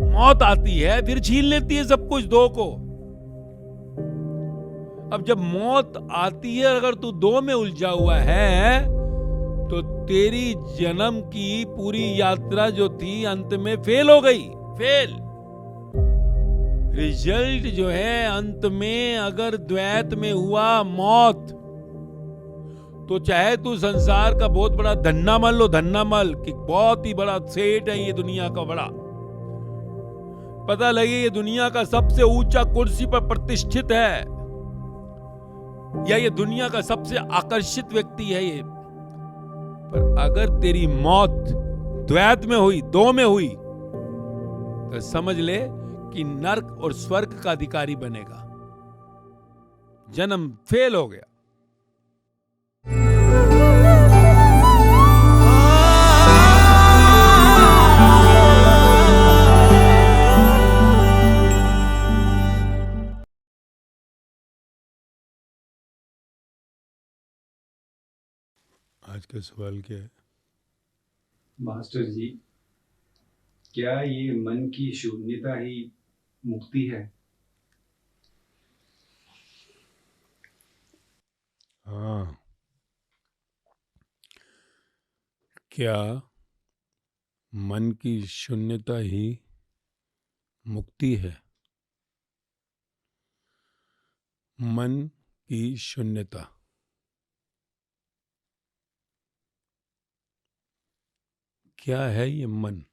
मौत आती है फिर छीन लेती है सब कुछ दो को। अब जब मौत आती है, अगर तू दो में उलझा हुआ है तो तेरी जन्म की पूरी यात्रा जो थी अंत में फेल हो गई। फेल रिजल्ट जो है अंत में अगर द्वैत में हुआ मौत, तो चाहे तू संसार का बहुत बड़ा धन्ना मान लो, धन्ना मान कि बहुत ही बड़ा सेठ है ये दुनिया का बड़ा, पता लगे ये दुनिया का सबसे ऊंचा कुर्सी पर प्रतिष्ठित है, या ये दुनिया का सबसे आकर्षित व्यक्ति है ये, पर अगर तेरी मौत द्वैत में हुई, दो में हुई, तो समझ ले कि नर्क और स्वर्ग का अधिकारी बनेगा। जन्म फेल हो गया। आज का सवाल क्या है? मास्टर जी, क्या ये मन की शून्यता ही मुक्ति है? हाँ, क्या मन की शून्यता ही मुक्ति है? मन की शून्यता क्या है? ये मन,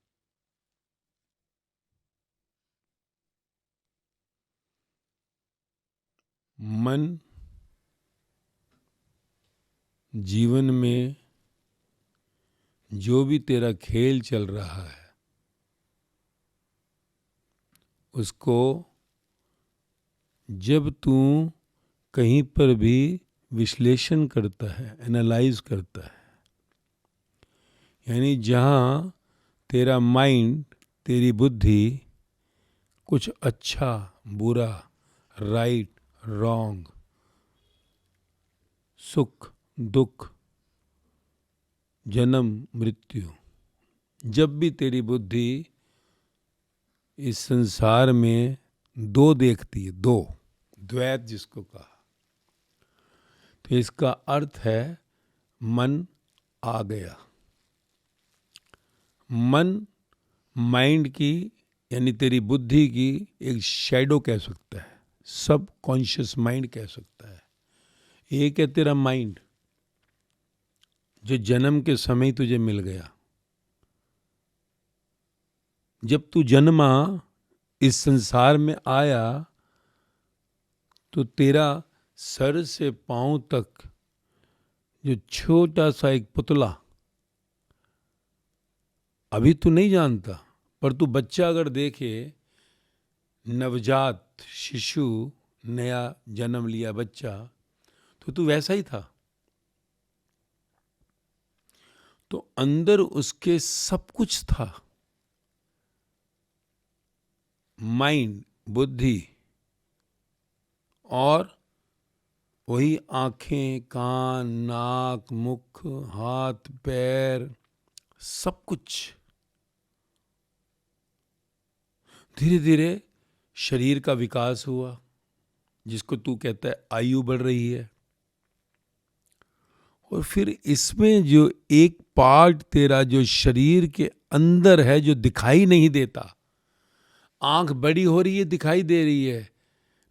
मन जीवन में जो भी तेरा खेल चल रहा है उसको जब तू कहीं पर भी विश्लेषण करता है, एनालाइज करता है, यानी जहाँ तेरा माइंड, तेरी बुद्धि कुछ अच्छा बुरा, राइट रॉन्ग, सुख दुख, जन्म मृत्यु, जब भी तेरी बुद्धि इस संसार में दो देखती है, दो, द्वैत जिसको कहा, तो इसका अर्थ है मन आ गया। मन माइंड की यानी तेरी बुद्धि की एक शैडो कह सकता है, सब कॉन्शियस माइंड कह सकता है। एक है तेरा माइंड जो जन्म के समय तुझे मिल गया। जब तू जन्मा, इस संसार में आया, तो तेरा सर से पांव तक जो छोटा सा एक पुतला, अभी तू नहीं जानता, पर तू बच्चा अगर देखे, नवजात शिशु, नया जन्म लिया बच्चा, तो तू वैसा ही था। तो अंदर उसके सब कुछ था, माइंड, बुद्धि, और वही आंखें, कान, नाक, मुख, हाथ, पैर, सब कुछ। धीरे धीरे शरीर का विकास हुआ, जिसको तू कहता है आयु बढ़ रही है, और फिर इसमें जो एक पार्ट तेरा जो शरीर के अंदर है जो दिखाई नहीं देता, आंख बड़ी हो रही है दिखाई दे रही है,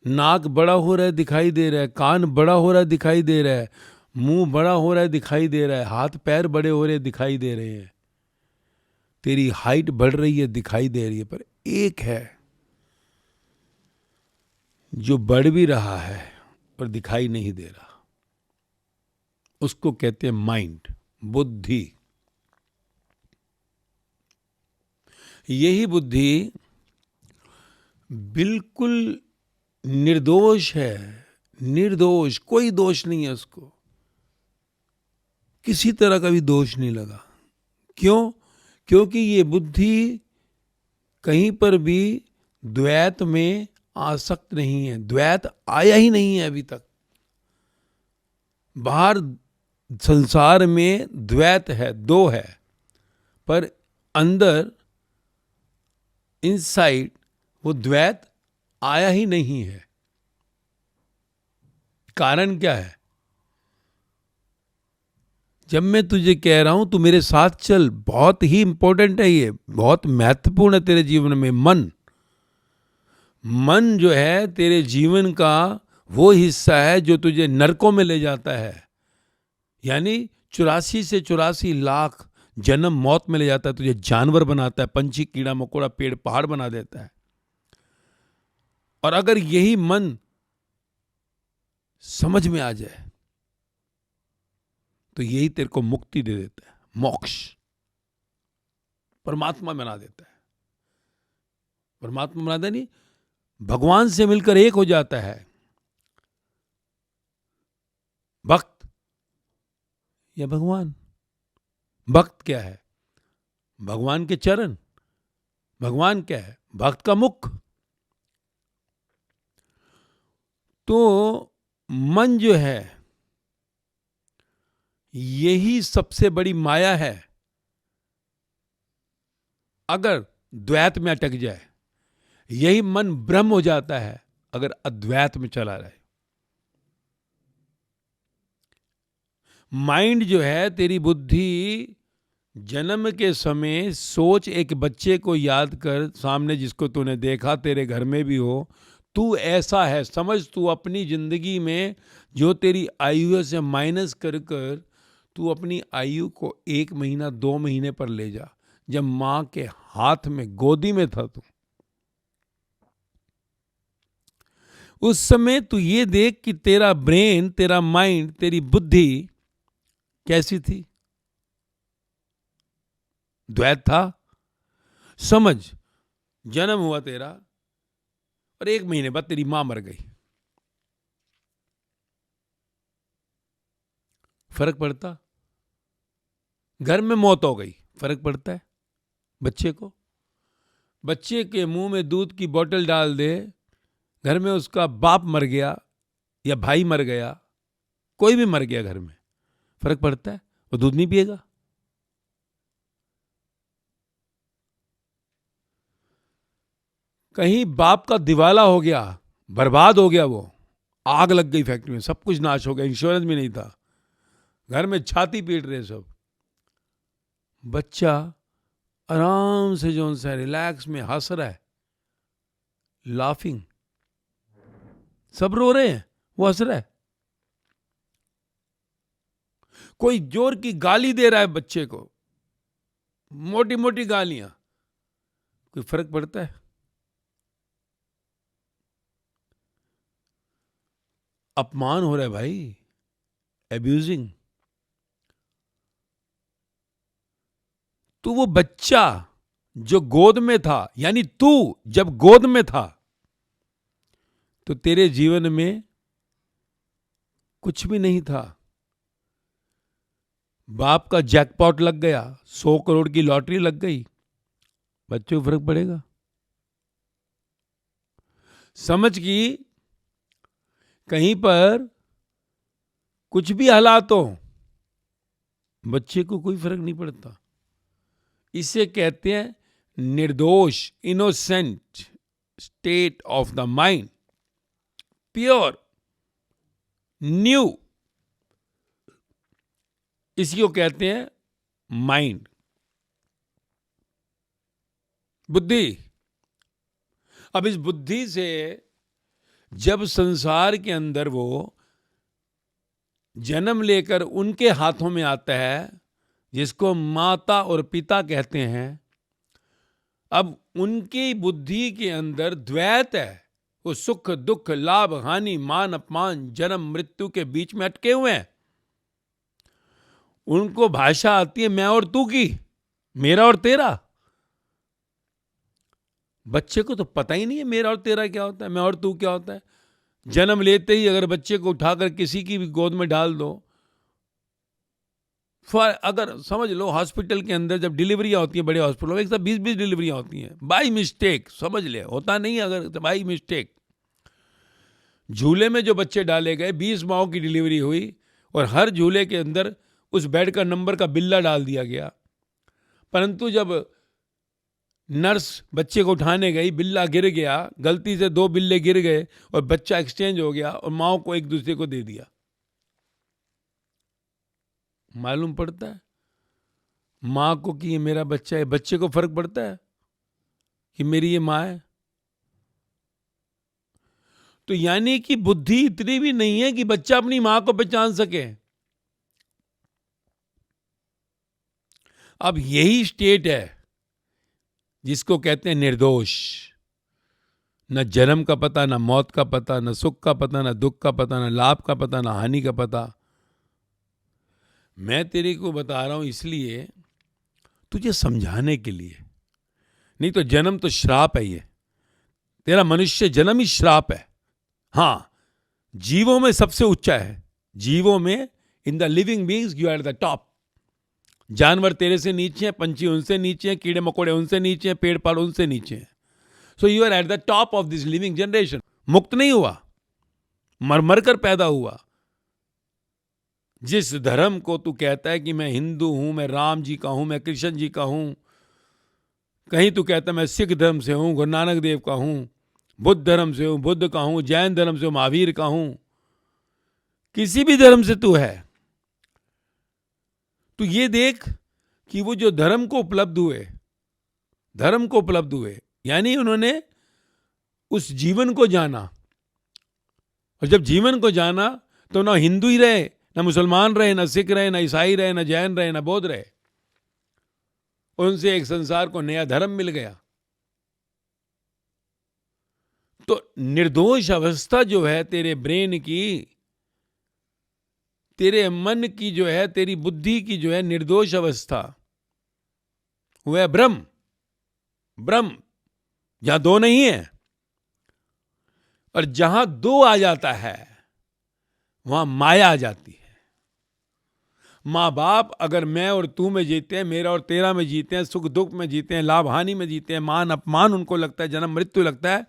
नाक बड़ा हो रहा है दिखाई दे रहा है, कान बड़ा हो रहा है दिखाई दे रहा है, मुंह बड़ा हो रहा है दिखाई दे रहा है, हाथ पैर बड़े हो रहे हैं दिखाई दे रहे हैं, तेरी हाइट बढ़ रही है दिखाई दे रही है, पर एक है जो बढ़ भी रहा है पर दिखाई नहीं दे रहा, उसको कहते हैं माइंड, बुद्धि। यही बुद्धि बिल्कुल निर्दोष है, निर्दोष, कोई दोष नहीं है उसको, किसी तरह का भी दोष नहीं लगा। क्यों? क्योंकि ये बुद्धि कहीं पर भी द्वैत में आसक्त नहीं है, द्वैत आया ही नहीं है अभी तक। बाहर संसार में द्वैत है, दो है, पर अंदर इनसाइड वो द्वैत आया ही नहीं है। कारण क्या है? जब मैं तुझे कह रहा हूं तू मेरे साथ चल, बहुत ही इंपॉर्टेंट है, ये बहुत महत्वपूर्ण है तेरे जीवन में। मन जो है तेरे जीवन का वो हिस्सा है जो तुझे नरकों में ले जाता है, यानी 84 से 84 लाख जन्म मौत में ले जाता है, तुझे जानवर बनाता है, पंछी कीड़ा मकोड़ा पेड़ पहाड़ बना देता है। और अगर यही मन समझ में आ जाए तो यही तेरे को मुक्ति दे देता है, मोक्ष, परमात्मा बना देता है। परमात्मा बनाता नहीं, भगवान से मिलकर एक हो जाता है। भक्त या भगवान? भक्त क्या है? भगवान के चरण। भगवान क्या है? भक्त का मुख। तो मन जो है यही सबसे बड़ी माया है। अगर द्वैत में अटक जाए, यही मन ब्रह्म हो जाता है अगर अद्वैत में चला रहे। माइंड जो है, तेरी बुद्धि, जन्म के समय सोच, एक बच्चे को याद कर, सामने जिसको तूने देखा, तेरे घर में भी हो, तू ऐसा है समझ। तू अपनी जिंदगी में जो तेरी आयु है से माइनस कर कर तू अपनी आयु को 1 महीना 2 महीने पर ले जा। जब मां के हाथ में गोदी में था तू, उस समय तू ये देख कि तेरा ब्रेन, तेरा माइंड, तेरी बुद्धि कैसी थी? द्वैत था। समझ, जन्म हुआ तेरा और 1 महीने बाद तेरी मां मर गई, फर्क पड़ता? घर में मौत हो गई, फर्क पड़ता है बच्चे को? बच्चे के मुंह में दूध की बोतल डाल दे, घर में उसका बाप मर गया या भाई मर गया, कोई भी मर गया घर में, फर्क पड़ता है? वो दूध नहीं पिएगा। कहीं बाप का दिवाला हो गया, बर्बाद हो गया, वो आग लग गई फैक्ट्री में, सब कुछ नाश हो गया, इंश्योरेंस भी नहीं था, घर में छाती पीट रहे सब। बच्चा आराम से जो सा रिलैक्स में हंस रहा है, लाफिंग, सब रो रहे हैं, वो हंस रहा है। कोई जोर की गाली दे रहा है बच्चे को, मोटी मोटी गालियां, कोई फर्क पड़ता है? अपमान हो रहा है भाई, एब्यूजिंग। तो वो बच्चा जो गोद में था, यानी तू जब गोद में था, तो तेरे जीवन में कुछ भी नहीं था। बाप का जैकपॉट लग गया, 100 करोड़ की लॉटरी लग गई, बच्चों को फर्क पड़ेगा? समझ कि कहीं पर कुछ भी हालात हो, बच्चे को कोई फर्क नहीं पड़ता। इसे कहते हैं निर्दोष, innocent state of the mind, pure, new, इसी को कहते हैं माइंड, बुद्धि। अब इस बुद्धि से जब संसार के अंदर वो जन्म लेकर उनके हाथों में आता है जिसको माता और पिता कहते हैं, अब उनकी बुद्धि के अंदर द्वैत है। वो सुख दुख, लाभ हानि, मान अपमान, जन्म मृत्यु के बीच में अटके हुए हैं। उनको भाषा आती है मैं और तू की, मेरा और तेरा। बच्चे को तो पता ही नहीं है मेरा और तेरा क्या होता है, मैं और तू क्या होता है। जन्म लेते ही अगर बच्चे को उठाकर किसी की भी गोद में डाल दो, अगर समझ लो हॉस्पिटल के अंदर जब डिलीवरियां होती हैं, बड़े हॉस्पिटलों में 120 डिलीवरियां होती हैं, बाई मिस्टेक, समझ ले, होता नहीं अगर तो बाई मिस्टेक। झूले में जो बच्चे डाले गए, 20 माओं की डिलीवरी हुई और हर झूले के अंदर उस बेड का नंबर का बिल्ला डाल दिया गया। परंतु जब नर्स बच्चे को उठाने गई, बिल्ला गिर गया, गलती से 2 बिल्ले गिर गए और बच्चा एक्सचेंज हो गया और माओ को एक दूसरे को दे दिया। मालूम पड़ता है माँ को कि ये मेरा बच्चा है? बच्चे को फर्क पड़ता है कि मेरी ये माँ है? तो यानी कि बुद्धि इतनी भी नहीं है कि बच्चा अपनी माँ को पहचान सके। अब यही स्टेट है जिसको कहते हैं निर्दोष। न जन्म का पता, न मौत का पता, न सुख का पता, न दुख का पता, न लाभ का पता, न हानि का पता। मैं तेरे को बता रहा हूं इसलिए, तुझे समझाने के लिए। नहीं तो जन्म तो श्राप है। ये तेरा मनुष्य जन्म ही श्राप है। हां, जीवों में सबसे ऊंचा है। जीवों में, in the living beings you are the top. जानवर तेरे से नीचे हैं, पंछी उनसे नीचे हैं, कीड़े मकोड़े उनसे नीचे हैं, पेड़ पाल उनसे नीचे हैं। So you are at the top of this living generation. मुक्त नहीं हुआ, मर मर कर पैदा हुआ। जिस धर्म को तू कहता है कि मैं हिंदू हूं, मैं राम जी का हूं, मैं कृष्ण जी का हूं, कहीं तू कहता है मैं सिख धर्म से हूं, गुरु नानक देव का हूं, बुद्ध धर्म से हूं, बुद्ध का हूं, जैन धर्म से हूं, महावीर का हूं, किसी भी धर्म से तू है, तो ये देख कि वो जो धर्म को उपलब्ध हुए, यानी उन्होंने उस जीवन को जाना। और जब जीवन को जाना तो ना हिंदू ही रहे, ना मुसलमान रहे, ना सिख रहे, ना ईसाई रहे, ना जैन रहे, ना बौद्ध रहे। उनसे एक संसार को नया धर्म मिल गया। तो निर्दोष अवस्था जो है तेरे ब्रेन की, तेरे मन की जो है, तेरी बुद्धि की जो है निर्दोष अवस्था, वह है ब्रह्म। ब्रह्म जहां 2 नहीं है, और जहां 2 आ जाता है वहां माया आ जाती है। माँ बाप अगर मैं और तू में जीते हैं, मेरा और तेरा में जीते हैं, सुख दुख में जीते हैं, लाभ हानि में जीते हैं, मान अपमान उनको लगता है, जन्म मृत्यु लगता है,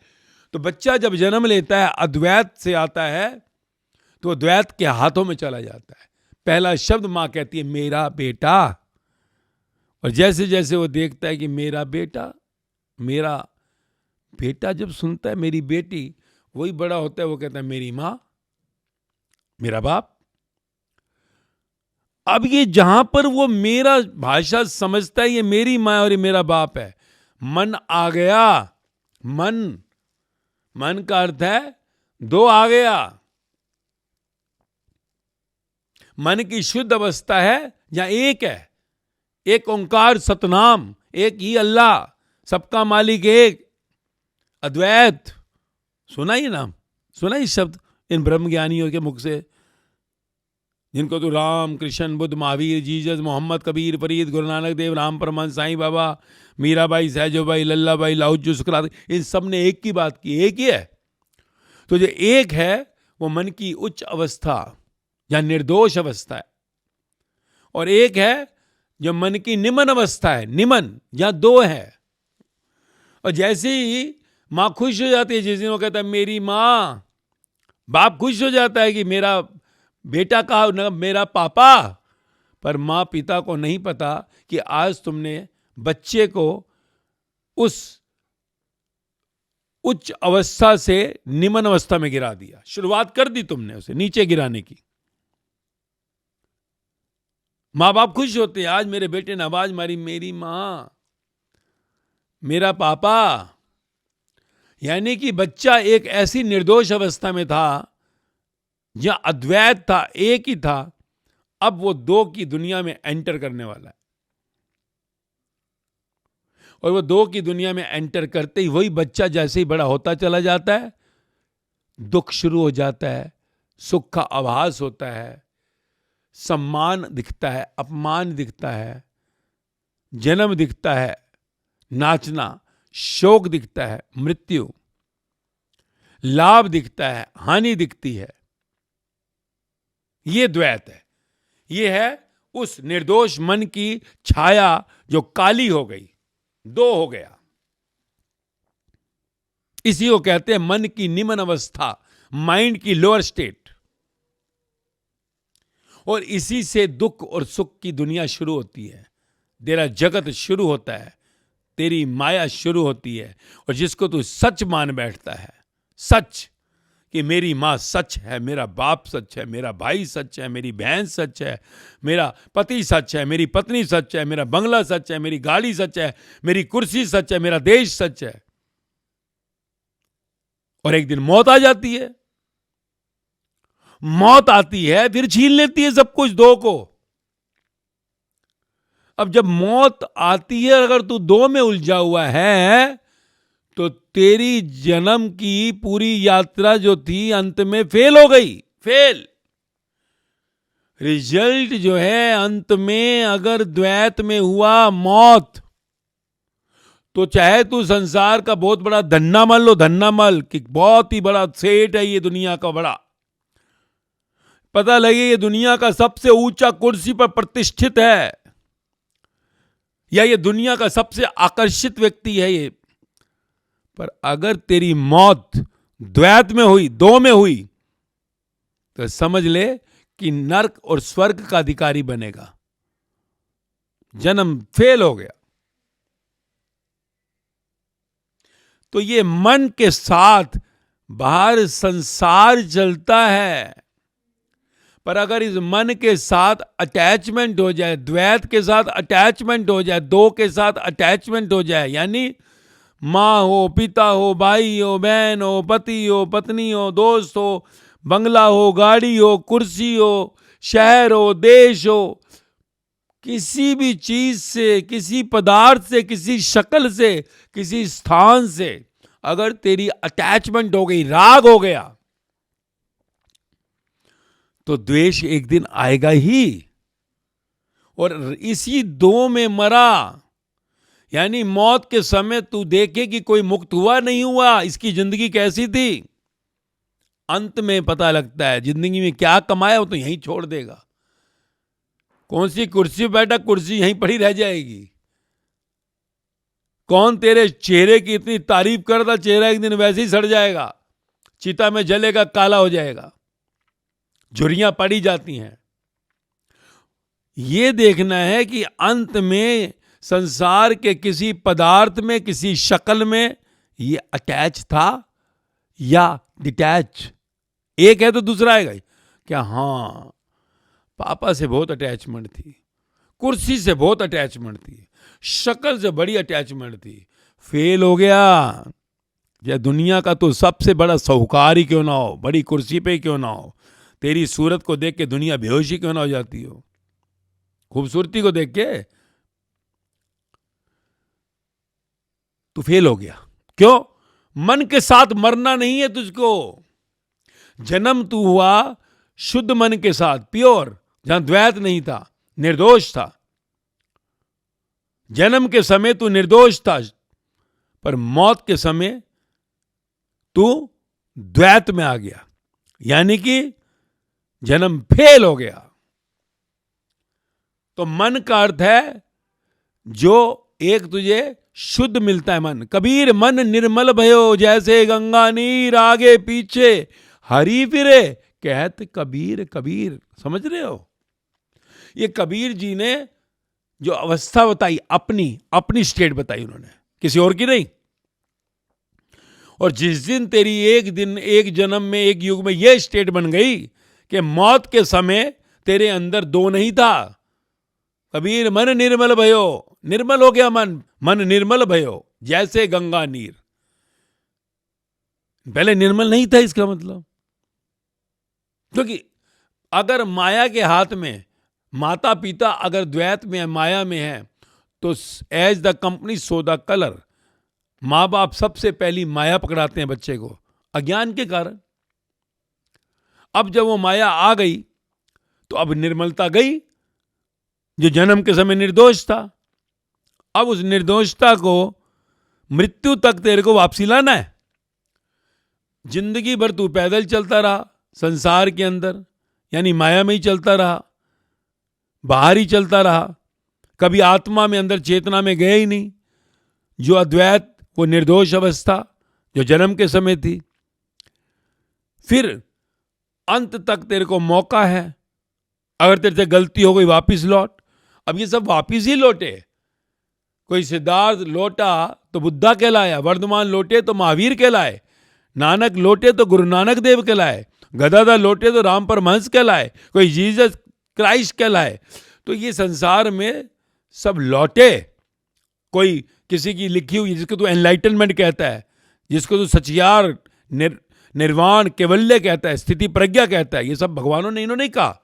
तो बच्चा जब जन्म लेता है अद्वैत से आता है तो द्वैत के हाथों में चला जाता है। पहला शब्द मां कहती है मेरा बेटा, और जैसे जैसे वो देखता है कि मेरा बेटा जब सुनता है मेरी बेटी, वही बड़ा होता है, वो कहता है मेरी मां, मेरा बाप। अब ये जहां पर वो मेरा भाषा समझता है, ये मेरी मां और ये मेरा बाप है, मन आ गया। मन का अर्थ है 2 आ गया। मन की शुद्ध अवस्था है जहां एक है, एक ओंकार सतनाम, एक ही अल्लाह, सबका मालिक एक, अद्वैत। सुना ही नाम, सुना ही शब्द इन ब्रह्म ज्ञानियों के मुख से, जिनको तो राम कृष्ण बुद्ध महावीर जीसस मोहम्मद कबीर फरीद गुरु नानक देव राम परमहंस साईं बाबा मीराबाई सहजोबाई लल्लाबाई लाहौजू सुकरात, इन सब ने एक की बात की, एक ही है। तो जो एक है वो मन की उच्च अवस्था या निर्दोष अवस्था है, और एक है जो मन की निमन अवस्था है, निमन, जहां 2 है। और जैसे ही मां खुश हो जाती है, जिस दिन वो कहता है मेरी मां, बाप खुश हो जाता है कि मेरा बेटा कहा न मेरा पापा, पर मां पिता को नहीं पता कि आज तुमने बच्चे को उस उच्च अवस्था से निम्न अवस्था में गिरा दिया। शुरुआत कर दी तुमने उसे नीचे गिराने की। मां बाप खुश होते हैं, आज मेरे बेटे ने आवाज मारी मेरी मां, मेरा पापा। यानी कि बच्चा एक ऐसी निर्दोष अवस्था में था जहां अद्वैत था, एक ही था। अब वो 2 की दुनिया में एंटर करने वाला है, और वो 2 की दुनिया में एंटर करते ही वही बच्चा जैसे ही बड़ा होता चला जाता है, दुख शुरू हो जाता है, सुख का आभास होता है, सम्मान दिखता है, अपमान दिखता है, जन्म दिखता है, नाचना, शोक दिखता है, मृत्यु, लाभ दिखता है, हानि दिखती है। ये द्वैत है। ये है उस निर्दोष मन की छाया जो काली हो गई, 2 हो गया। इसी को कहते हैं मन की निम्न अवस्था, माइंड की लोअर स्टेट। और इसी से दुख और सुख की दुनिया शुरू होती है, तेरा जगत शुरू होता है। तेरी माया शुरू होती है। और जिसको तू सच मान बैठता है, सच कि मेरी माँ सच है, मेरा बाप सच है, मेरा भाई सच है, मेरी बहन सच है, मेरा पति सच है, मेरी पत्नी सच है, मेरा बंगला सच है, मेरी गाड़ी सच है, मेरी कुर्सी सच है, मेरा देश सच है। और एक दिन मौत आ जाती है, मौत आती है, फिर छीन लेती है सब कुछ दो को। अब जब मौत आती है, अगर तू दो में उलझा हुआ है, तो तेरी जन्म की पूरी यात्रा जो थी अंत में फेल हो गई। फेल रिजल्ट जो है अंत में अगर द्वैत में हुआ मौत, तो चाहे तू संसार का बहुत बड़ा धन्ना मान लो, धन्ना मल कि बहुत ही बड़ा सेठ है ये दुनिया का बड़ा, पता लगे ये दुनिया का सबसे ऊंचा कुर्सी पर प्रतिष्ठित है, या ये दुनिया का सबसे आकर्षित व्यक्ति है ये, पर अगर तेरी मौत द्वैत में हुई, दो में हुई, तो समझ ले कि नर्क और स्वर्ग का अधिकारी बनेगा। जन्म फेल हो गया। तो ये मन के साथ बाहर संसार चलता है, पर अगर इस मन के साथ अटैचमेंट हो जाए, द्वैत के साथ अटैचमेंट हो जाए, दो के साथ अटैचमेंट हो जाए, यानी माँ हो, पिता हो, भाई हो, बहन हो, पति हो, पत्नी हो, दोस्त हो, बंगला हो, गाड़ी हो, कुर्सी हो, शहर हो, देश हो, किसी भी चीज से, किसी पदार्थ से, किसी शक्ल से, किसी स्थान से अगर तेरी अटैचमेंट हो गई, राग हो गया, तो द्वेष एक दिन आएगा ही। और इसी दो में मरा, यानी मौत के समय तू देखे कि कोई मुक्त हुआ नहीं हुआ, इसकी जिंदगी कैसी थी। अंत में पता लगता है जिंदगी में क्या कमाया वो तो यहीं छोड़ देगा। कौन सी कुर्सी पर बैठा, कुर्सी यहीं पड़ी रह जाएगी। कौन तेरे चेहरे की इतनी तारीफ करता, चेहरा एक दिन वैसे ही सड़ जाएगा, चिता में जलेगा, काला हो जाएगा, झुर्रियां पड़ी जाती हैं। ये देखना है कि अंत में संसार के किसी पदार्थ में, किसी शक्ल में ये अटैच था या डिटैच। एक है तो दूसरा आएगा क्या? हाँ, पापा से बहुत अटैचमेंट थी, कुर्सी से बहुत अटैचमेंट थी, शक्ल से बड़ी अटैचमेंट थी, फेल हो गया। या दुनिया का तो सबसे बड़ा साहूकार ही क्यों ना हो, बड़ी कुर्सी पे क्यों ना हो, तेरी सूरत को देख के दुनिया बेहोशी क्यों ना हो जाती हो, खूबसूरती को देख के तू फेल हो गया। क्यों? मन के साथ मरना नहीं है तुझको। जन्म तू हुआ शुद्ध मन के साथ, प्योर, जहां द्वैत नहीं था, निर्दोष था। जन्म के समय तू निर्दोष था, पर मौत के समय तू द्वैत में आ गया, यानी कि जन्म फेल हो गया। तो मन का अर्थ है जो एक तुझे शुद्ध मिलता है मन। कबीर मन निर्मल भयो, जैसे गंगा नीर आगे पीछे हरी फिरे, कहत कबीर कबीर। समझ रहे हो? ये कबीर जी ने जो अवस्था बताई, अपनी स्टेट बताई उन्होंने, किसी और की नहीं। और जिस दिन तेरी एक दिन, एक जन्म में, एक युग में यह स्टेट बन गई कि मौत के समय तेरे अंदर दो नहीं था, कबीर मन निर्मल भयो, निर्मल हो गया मन, मन निर्मल भयो जैसे गंगा नीर। पहले निर्मल नहीं था, इसका मतलब, क्योंकि अगर माया के हाथ में, माता पिता अगर द्वैत में है, माया में है, तो as the company so the colour. माँ बाप सबसे पहली माया पकड़ाते हैं बच्चे को, अज्ञान के कारण। अब जब वो माया आ गई तो अब निर्मलता गई। जो जन्म के समय निर्दोष था, अब उस निर्दोषता को मृत्यु तक तेरे को वापसी लाना है। जिंदगी भर तू पैदल चलता रहा संसार के अंदर, यानी माया में ही चलता रहा, बाहर ही चलता रहा, कभी आत्मा में, अंदर चेतना में गए ही नहीं। जो अद्वैत, वो निर्दोष अवस्था जो जन्म के समय थी। फिर अंत तक तेरे को मौका है, अगर तेरे से गलती हो गई वापिस लौट। अब ये सब वापिस ही लौटे, कोई सिद्धार्थ लोटा तो बुद्धा कहलाया, वर्धमान लोटे तो महावीर कहलाए, नानक लोटे तो गुरु नानक देव कहलाए, गदाधर लोटे तो राम परमहंस कहलाए, कोई जीसस क्राइस्ट कहलाए। तो ये संसार में सब लौटे, कोई किसी की लिखी हुई, जिसको तू एनलाइटनमेंट कहता है, जिसको तू सचियार निर्वाण कैवल्य कहता है, स्थिति प्रज्ञा कहता है, ये सब भगवानों ने इन्होंने कहा।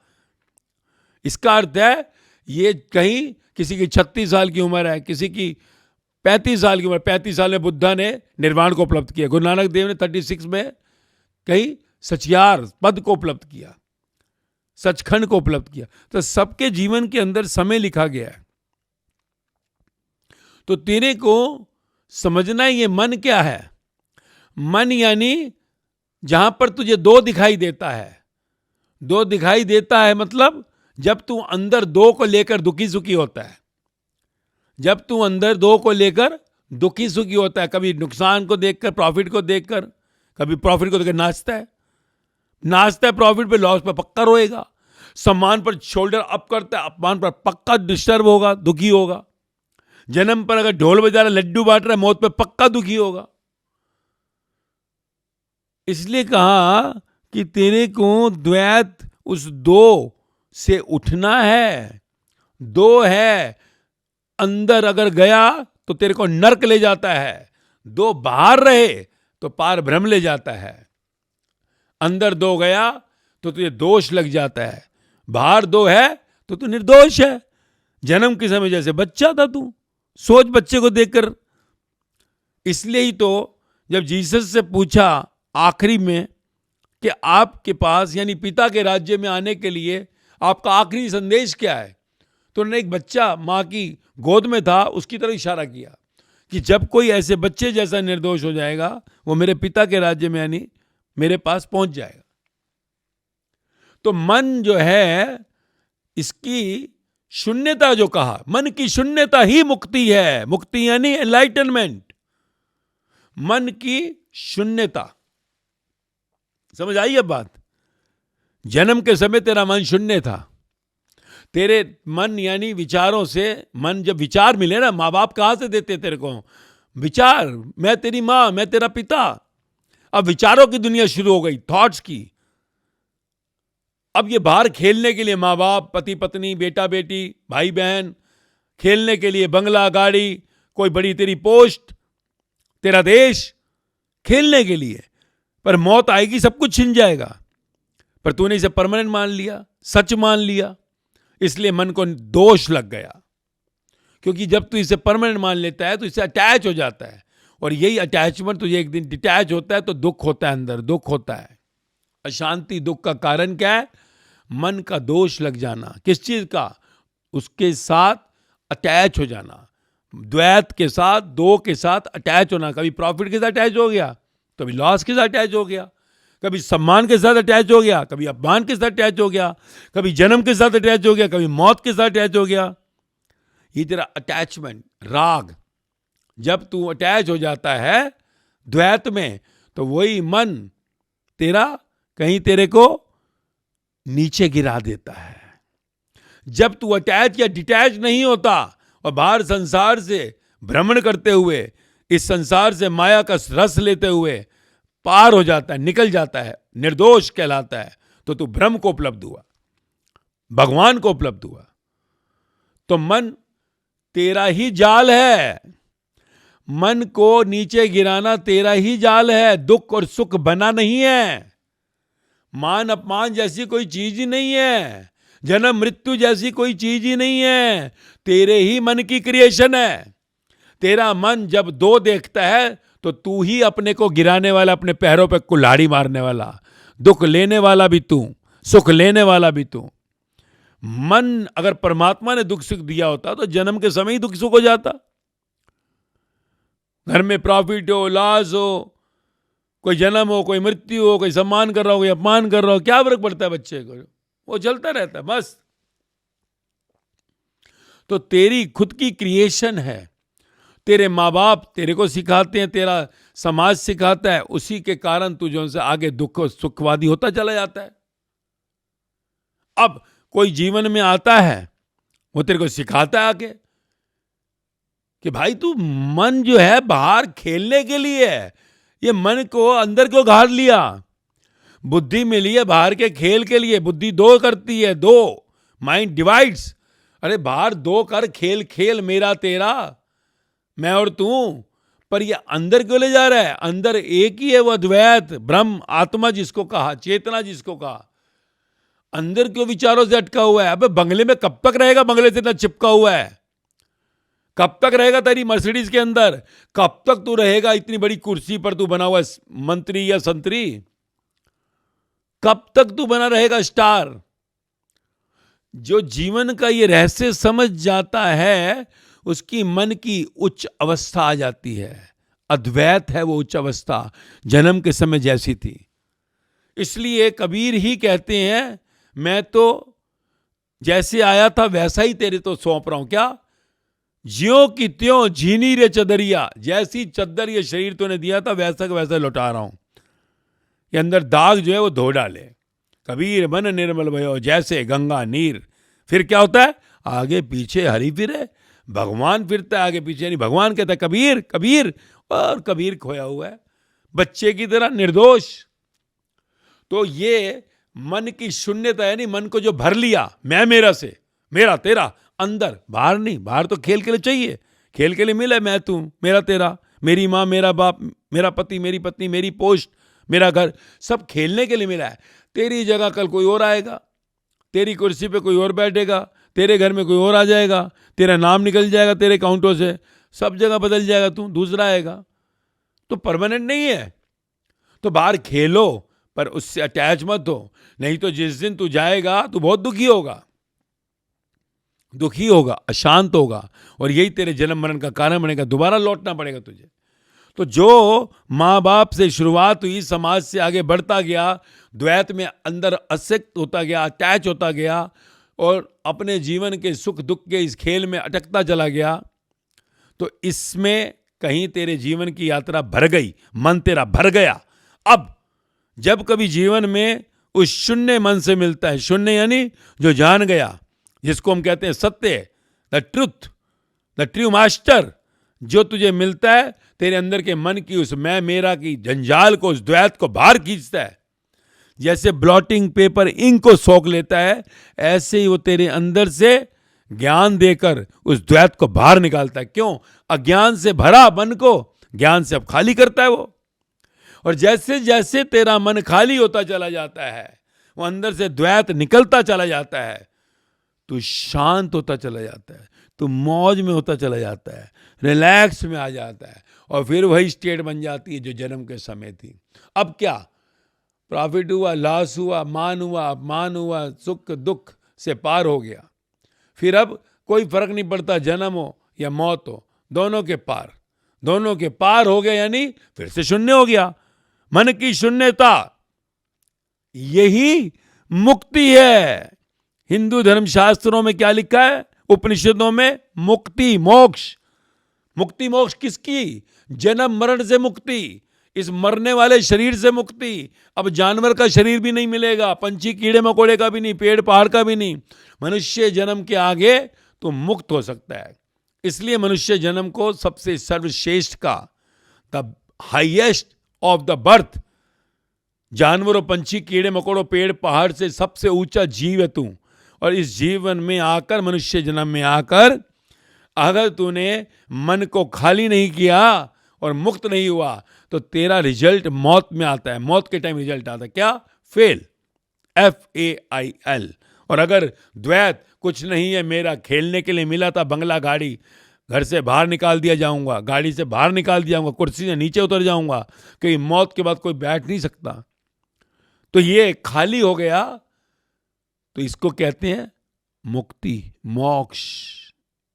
इसका अर्थ है ये कहीं किसी की 36 साल की उम्र है, किसी की 35 साल की उम्र, 35 साल में बुद्धा ने निर्वाण को उपलब्ध किया, गुरु नानक देव ने 36 में कहीं सचियार पद को उपलब्ध किया, सचखंड को उपलब्ध किया। तो सबके जीवन के अंदर समय लिखा गया है। तो तेरे को समझना ये मन क्या है। मन यानी जहां पर तुझे दो दिखाई देता है, दो दिखाई देता है मतलब जब तू अंदर दो को लेकर दुखी सुखी होता है, जब तू अंदर दो को लेकर दुखी सुखी होता है, कभी नुकसान को देखकर, प्रॉफिट को देखकर, कभी प्रॉफिट को देखकर नाचता है प्रॉफिट पे, लॉस पे पक्का रोएगा, सम्मान पर शोल्डर अप करता है, अपमान पर पक्का डिस्टर्ब होगा, दुखी होगा, जन्म पर अगर ढोल बजा रहा, लड्डू बांट रहा है, मौत पे पक्का दुखी होगा। इसलिए कहा कि तेरे को द्वैत उस दो से उठना है। दो है, अंदर अगर गया तो तेरे को नर्क ले जाता है, दो बाहर रहे तो पार ब्रह्म ले जाता है। अंदर दो गया तो तुझे दोष लग जाता है, बाहर दो है तो तू निर्दोष है। जन्म के समय जैसे बच्चा था तू, सोच बच्चे को देखकर। इसलिए ही तो जब जीसस से पूछा आखिरी में कि आपके पास यानी पिता के राज्य में आने के लिए आपका आखिरी संदेश क्या है, तो उन्होंने एक बच्चा मां की गोद में था उसकी तरफ इशारा किया कि जब कोई ऐसे बच्चे जैसा निर्दोष हो जाएगा वो मेरे पिता के राज्य में यानी मेरे पास पहुंच जाएगा। तो मन जो है, इसकी शून्यता जो कहा, मन की शून्यता ही मुक्ति है। मुक्ति यानी एनलाइटनमेंट, मन की शून्यता। समझ आई अब बात। जन्म के समय तेरा मन शून्य था, तेरे मन यानी विचारों से, मन जब विचार मिले ना, माँ बाप कहां से देते तेरे को विचार, मैं तेरी माँ, मैं तेरा पिता। अब विचारों की दुनिया शुरू हो गई, थॉट्स की। अब ये बाहर खेलने के लिए माँ बाप, पति पत्नी, बेटा बेटी, भाई बहन, खेलने के लिए बंगला, गाड़ी, कोई बड़ी तेरी पोस्ट, तेरा देश, खेलने के लिए। पर मौत आएगी, सब कुछ छिन जाएगा। पर तूने इसे परमानेंट मान लिया, सच मान लिया, इसलिए मन को दोष लग गया। क्योंकि जब तू इसे परमानेंट मान लेता है तो इससे अटैच हो जाता है, और यही अटैचमेंट तुझे एक दिन डिटैच होता है तो दुख होता है, अंदर दुख होता है। अशांति दुख का कारण क्या है? मन का दोष लग जाना। किस चीज का? उसके साथ अटैच हो जाना, द्वैत के साथ, दो के साथ अटैच होना। कभी प्रॉफिट के साथ अटैच हो गया, कभी लॉस के साथ अटैच हो गया, कभी सम्मान के साथ अटैच हो गया, कभी अपमान के साथ अटैच हो गया, कभी जन्म के साथ अटैच हो गया, कभी मौत के साथ अटैच हो गया। ये तेरा अटैचमेंट, राग। जब तू अटैच हो जाता है द्वैत में तो वही मन तेरा कहीं तेरे को नीचे गिरा देता है। जब तू अटैच या डिटैच नहीं होता और बाहर संसार से भ्रमण करते हुए, इस संसार से माया का रस लेते हुए पार हो जाता है, निकल जाता है, निर्दोष कहलाता है, तो तू ब्रह्म को उपलब्ध हुआ, भगवान को उपलब्ध हुआ। तो मन तेरा ही जाल है, मन को नीचे गिराना तेरा ही जाल है। दुख और सुख बना नहीं है, मान अपमान जैसी कोई चीज ही नहीं है, जन्म मृत्यु जैसी कोई चीज ही नहीं है, तेरे ही मन की क्रिएशन है। तेरा मन जब दो देखता है तो तू ही अपने को गिराने वाला, अपने पैरों पे कुल्हाड़ी मारने वाला, दुख लेने वाला भी तू, सुख लेने वाला भी तू। मन अगर परमात्मा ने दुख सुख दिया होता तो जन्म के समय ही दुख सुख हो जाता। घर में प्रॉफिट हो, लॉस हो, कोई जन्म हो, कोई मृत्यु हो, कोई सम्मान कर रहा हो, कोई अपमान कर रहा हो, क्या फर्क पड़ता है बच्चे को? वो चलता रहता है बस। तो तेरी खुद की क्रिएशन है, तेरे माँ बाप तेरे को सिखाते हैं, तेरा समाज सिखाता है, उसी के कारण तू जो से आगे दुख और सुखवादी होता चला जाता है। अब कोई जीवन में आता है, वो तेरे को सिखाता है आके कि भाई तू मन जो है बाहर खेलने के लिए है, ये मन को अंदर क्यों गाड़ लिया? बुद्धि मिली है बाहर के खेल के लिए, बुद्धि दो करती है, दो, माइंड डिवाइड्स। अरे बाहर दो कर, खेल खेल, मेरा तेरा, मैं और तू, पर ये अंदर क्यों ले जा रहा है? अंदर एक ही है, वो अद्वैत ब्रह्म आत्मा जिसको कहा, चेतना जिसको कहा। अंदर क्यों विचारों से अटका हुआ है? अबे बंगले में कब तक रहेगा? बंगले से इतना चिपका हुआ है, कब तक रहेगा तेरी मर्सिडीज के अंदर? कब तक तू रहेगा इतनी बड़ी कुर्सी पर तू बना हुआ मंत्री या संतरी? कब तक तू बना रहेगा स्टार? जो जीवन का ये रहस्य समझ जाता है, उसकी मन की उच्च अवस्था आ जाती है। अद्वैत है वो उच्च अवस्था, जन्म के समय जैसी थी। इसलिए कबीर ही कहते हैं, मैं तो जैसे आया था वैसा ही तेरे तो सौंप रहा हूं। क्या? ज्यों की त्यों झीनी रे चदरिया, जैसी चद्दर ये शरीर तूने दिया था वैसा का वैसा लौटा रहा हूं। ये अंदर दाग जो है वो धो डाले। कबीर मन निर्मल भयो जैसे गंगा नीर। फिर क्या होता है? आगे पीछे हरी फिरे, भगवान फिरता है आगे पीछे। नहीं, भगवान कहता है कबीर कबीर, और कबीर खोया हुआ है बच्चे की तरह निर्दोष। तो ये मन की शून्यता, यानी मन को जो भर लिया मैं मेरा से, मेरा तेरा, अंदर, बाहर नहीं। बाहर तो खेल के लिए चाहिए, खेल के लिए मिला मैं तू, मेरा तेरा, मेरी माँ, मेरा बाप, मेरा पति, मेरी पत्नी, मेरी पोस्ट, मेरा घर, सब खेलने के लिए मिला है। तेरी जगह कल कोई और आएगा, तेरी कुर्सी पे कोई और बैठेगा, तेरे घर में कोई और आ जाएगा, तेरा नाम निकल जाएगा तेरे काउंटों से, सब जगह बदल जाएगा, तू दूसरा आएगा। तो परमानेंट नहीं है। तो बाहर खेलो पर उससे अटैच मत हो, नहीं तो जिस दिन तू जाएगा तू बहुत दुखी होगा, दुखी होगा, अशांत होगा, और यही तेरे जन्म मरण का कारण बनेगा। दोबारा लौटना पड़ेगा तुझे। तो जो माँ बाप से शुरुआत हुई, समाज से आगे बढ़ता गया, द्वैत में अंदर आसक्त होता गया, अटैच होता गया, और अपने जीवन के सुख दुख के इस खेल में अटकता चला गया, तो इसमें कहीं तेरे जीवन की यात्रा भर गई, मन तेरा भर गया। अब जब कभी जीवन में उस शून्य मन से मिलता है, शून्य यानी जो जान गया, जिसको हम कहते हैं सत्य, the truth, the true master, जो तुझे मिलता है, तेरे अंदर के मन की उस मैं मेरा की जंजाल को, उस द्वैत को बाहर खींचता है। जैसे ब्लॉटिंग पेपर इंक को सोख लेता है, ऐसे ही वो तेरे अंदर से ज्ञान देकर उस द्वैत को बाहर निकालता है। क्यों? अज्ञान से भरा मन को ज्ञान से अब खाली करता है वो। और जैसे जैसे तेरा मन खाली होता चला जाता है, वो अंदर से द्वैत निकलता चला जाता है, तू शांत होता चला जाता है, तू मौज में होता चला जाता है, रिलैक्स में आ जाता है, और फिर वही स्टेट बन जाती है जो जन्म के समय थी। अब क्या? प्रॉफिट हुआ, लॉस हुआ, मान हुआ, अपमान हुआ, सुख दुख से पार हो गया। फिर अब कोई फर्क नहीं पड़ता, जन्म हो या मौत हो, दोनों के पार, दोनों के पार हो गया, यानी फिर से शून्य हो गया। मन की शून्यता, यही मुक्ति है। हिंदू धर्मशास्त्रों में क्या लिखा है? उपनिषदों में मुक्ति मोक्ष। मुक्ति मोक्ष किसकी? जन्म मरण से मुक्ति, इस मरने वाले शरीर से मुक्ति। अब जानवर का शरीर भी नहीं मिलेगा, पंछी कीड़े मकोड़े का भी नहीं, पेड़ पहाड़ का भी नहीं। मनुष्य जन्म के आगे तो मुक्त हो सकता है। इसलिए मनुष्य जन्म को सबसे सर्वश्रेष्ठ का, the highest of the birth, जानवरों, पंछी, कीड़े मकोड़ों, पेड़ पहाड़ से सबसे ऊंचा जीव है तू। और इस जीवन में आकर, मनुष्य जन्म में आकर, अगर तूने मन को खाली नहीं किया और मुक्त नहीं हुआ, तो तेरा रिजल्ट मौत में आता है। मौत के टाइम रिजल्ट आता है क्या? Fail, FAIL। और अगर द्वैत कुछ नहीं है, मेरा खेलने के लिए मिला था बंगला गाड़ी, घर से बाहर निकाल दिया जाऊंगा, गाड़ी से बाहर निकाल दिया जाऊंगा, कुर्सी से नीचे उतर जाऊंगा, क्योंकि मौत के बाद कोई बैठ नहीं सकता, तो ये खाली हो गया, तो इसको कहते हैं मुक्ति, मोक्ष।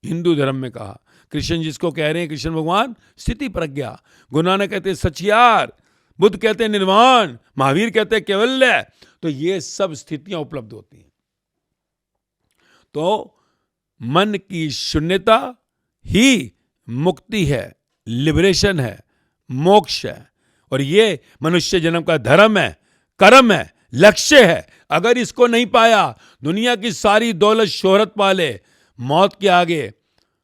हिंदू धर्म में कहा। कृष्ण जिसको कह रहे हैं, कृष्ण भगवान स्थिति प्रज्ञा, गुरु नानक कहते हैं सचियार, बुद्ध कहते हैं निर्वाण, महावीर कहते हैं कैवल्य। तो ये सब स्थितियां उपलब्ध होती हैं। तो मन की शून्यता ही मुक्ति है, लिबरेशन है, मोक्ष है। और ये मनुष्य जन्म का धर्म है, कर्म है, लक्ष्य है। अगर इसको नहीं पाया, दुनिया की सारी दौलत शोहरत पाले, मौत के आगे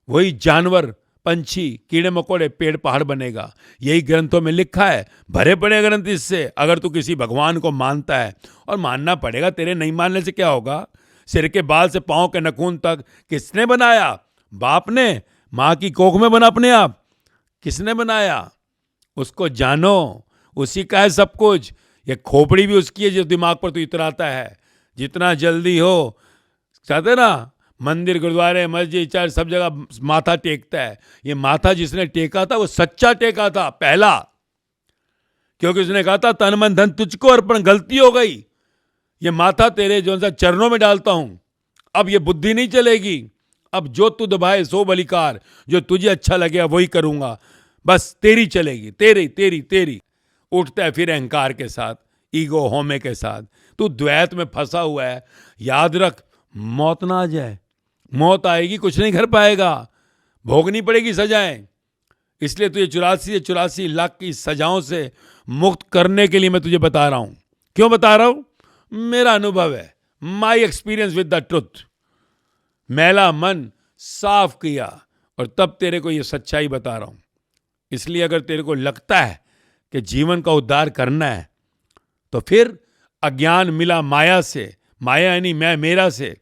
वही जानवर, पंछी, कीड़े मकोड़े, पेड़ पहाड़ बनेगा। यही ग्रंथों में लिखा है, भरे पड़े ग्रंथ इससे। अगर तू किसी भगवान को मानता है, और मानना पड़ेगा, तेरे नहीं मानने से क्या होगा। सिर के बाल से पांव के नखून तक किसने बनाया? बाप ने। माँ की कोख में बना अपने आप? किसने बनाया? उसको जानो, उसी का है सब कुछ। ये खोपड़ी भी उसकी है जो दिमाग पर तू इतराता है। जितना जल्दी हो, कहते ना, मंदिर, गुरुद्वारे, मस्जिद, चर्च, सब जगह माथा टेकता है। ये माथा जिसने टेका था वो सच्चा टेका था पहला, क्योंकि उसने कहा था तन मन धन तुझको अर्पण। गलती हो गई, ये माथा तेरे जो सा चरणों में डालता हूं। अब ये बुद्धि नहीं चलेगी। अब जो तू दबाए सो बलिकार, जो तुझे अच्छा लगे वही करूंगा, बस तेरी चलेगी, तेरी तेरी तेरी। उठता है फिर अहंकार के साथ, ईगो होमे के साथ। तू द्वैत में फंसा हुआ है। याद रख, मौत ना आ जाए। मौत आएगी, कुछ नहीं कर पाएगा, भोगनी पड़ेगी सजाएं। इसलिए तुझे 84 लाख की सजाओं से मुक्त करने के लिए मैं तुझे बता रहा हूं। क्यों बता रहा हूं? मेरा अनुभव है, my experience with the truth. मैला मन साफ किया और तब तेरे को ये सच्चाई बता रहा हूं। इसलिए अगर तेरे को लगता है कि जीवन का उद्धार करना है, तो फिर अज्ञान मिला माया से, माया यानी मैं मेरा से।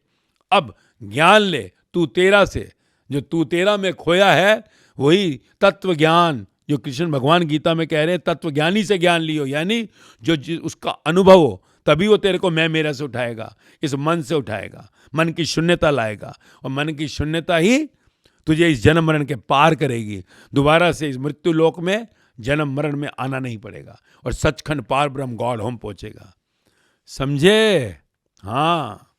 अब ज्ञान ले तू तेरा से। जो तू तेरा में खोया है वही तत्व ज्ञान, जो कृष्ण भगवान गीता में कह रहे हैं, तत्व ज्ञानी से ज्ञान लियो, यानी जो उसका अनुभव हो, तभी वो तेरे को मैं मेरा से उठाएगा। इस मन से उठाएगा, मन की शून्यता लाएगा, और मन की शून्यता ही तुझे इस जन्म मरण के पार करेगी। दोबारा से इस मृत्यु लोक में, जन्म मरण में आना नहीं पड़ेगा, और सचखंड पार ब्रह्म गॉड होम पहुंचेगा। समझे? हाँ।